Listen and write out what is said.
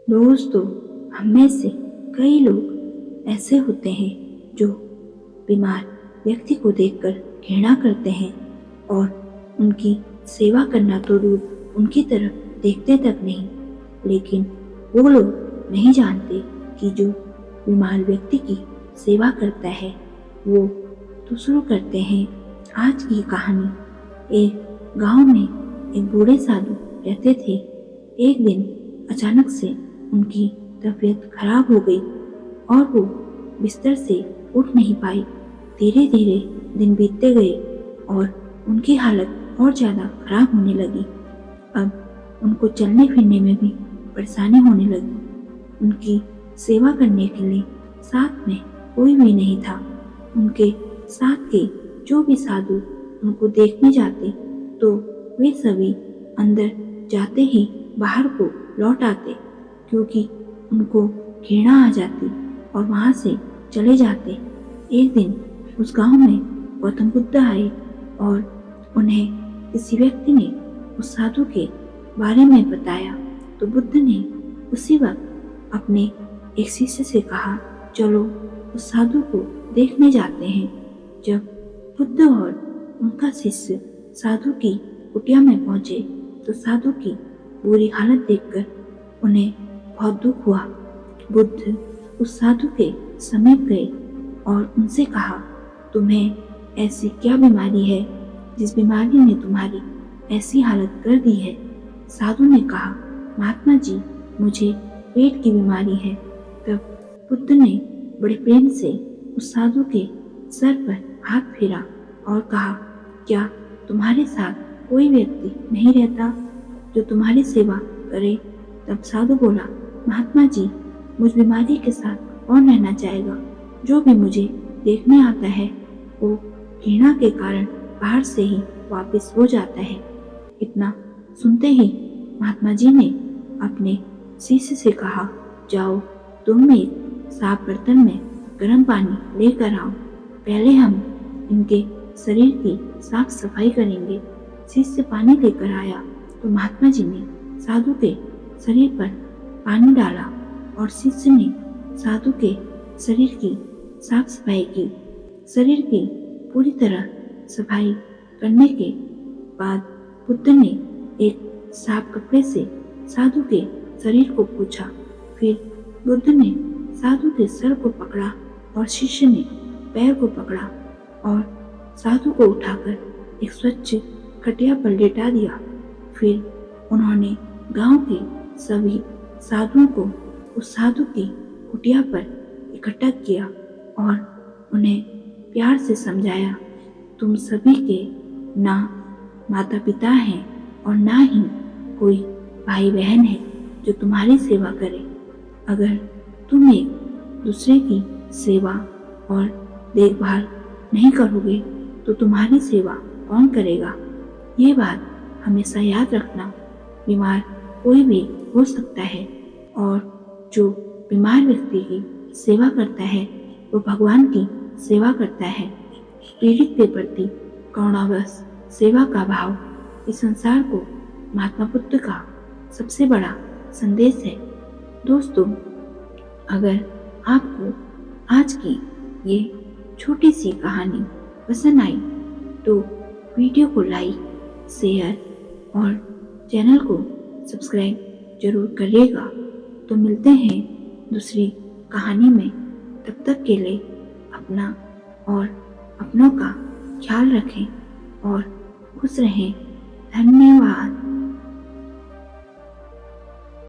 दोस्तों, हम में से कई लोग ऐसे होते हैं जो बीमार व्यक्ति को देखकर घृणा करते हैं और उनकी सेवा करना तो दूर उनकी तरफ देखते तक नहीं। लेकिन वो लोग नहीं जानते कि जो बीमार व्यक्ति की सेवा करता है वो दूसरों करते हैं। आज की कहानी, एक गांव में एक बूढ़े साधु रहते थे। एक दिन अचानक से उनकी तबीयत खराब हो गई और वो बिस्तर से उठ नहीं पाई। धीरे धीरे दिन बीतते गए और उनकी हालत और ज़्यादा खराब होने लगी। अब उनको चलने फिरने में भी परेशानी होने लगी। उनकी सेवा करने के लिए साथ में कोई भी नहीं था। उनके साथ के जो भी साधु उनको देखने जाते तो वे सभी अंदर जाते ही बाहर को लौट आते, क्योंकि उनको घृणा आ जाती और वहाँ से चले जाते। एक दिन उस गांव में गौतम बुद्ध आए और उन्हें किसी व्यक्ति ने उस साधु के बारे में बताया तो बुद्ध ने उसी वक्त अपने एक शिष्य से कहा, चलो उस साधु को देखने जाते हैं। जब बुद्ध और उनका शिष्य साधु की कुटिया में पहुंचे तो साधु की बुरी हालत देखकर उन्हें बहुत दुख हुआ। बुद्ध उस साधु के समीप गए और उनसे कहा, तुम्हें ऐसी क्या बीमारी है जिस बीमारी ने तुम्हारी ऐसी हालत कर दी है? साधु ने कहा, महात्मा जी, मुझे पेट की बीमारी है। तब बुद्ध ने बड़े प्रेम से उस साधु के सर पर हाथ फेरा और कहा, क्या तुम्हारे साथ कोई व्यक्ति नहीं रहता जो तुम्हारी सेवा करे? तब साधु बोला, महात्मा जी, मुझ बीमारी के साथ कौन रहना चाहेगा? जो भी मुझे देखने आता है वो घृणा के कारण बाहर से ही वापस हो जाता है। इतना सुनते ही महात्मा जी ने अपने शिष्य से कहा, जाओ तुम एक साफ बर्तन में गर्म पानी लेकर आओ। पहले हम इनके शरीर की साफ सफाई करेंगे। शिष्य पानी लेकर आया तो महात्मा जी ने साधु के शरीर पर पानी डाला और शिष्य ने साधु के शरीर की साफ सफाई की। शरीर की पूरी तरह सफाई करने के बाद बुद्ध ने एक साफ कपड़े से साधु के शरीर को पोंछा। फिर बुद्ध ने साधु के सर को पकड़ा और शिष्य ने पैर को पकड़ा और साधु को उठाकर एक स्वच्छ खटिया पर लेटा दिया। फिर उन्होंने गांव के सभी साधुओं को उस साधु की कुटिया पर इकट्ठा किया और उन्हें प्यार से समझाया, तुम सभी के ना माता पिता हैं और ना ही कोई भाई बहन है जो तुम्हारी सेवा करे। अगर तुम एक दूसरे की सेवा और देखभाल नहीं करोगे तो तुम्हारी सेवा कौन करेगा? ये बात हमेशा याद रखना। बीमार कोई भी हो सकता है और जो बीमार व्यक्ति की सेवा करता है वो भगवान की सेवा करता है। पीड़ित के प्रति करुणावश सेवा का भाव इस संसार को महात्मा बुद्ध का सबसे बड़ा संदेश है। दोस्तों, अगर आपको आज की ये छोटी सी कहानी पसंद आई तो वीडियो को लाइक, शेयर और चैनल को सब्सक्राइब जरूर करिएगा। तो मिलते हैं दूसरी कहानी में। तब तक के लिए अपना और अपनों का ख्याल रखें और खुश रहें। धन्यवाद।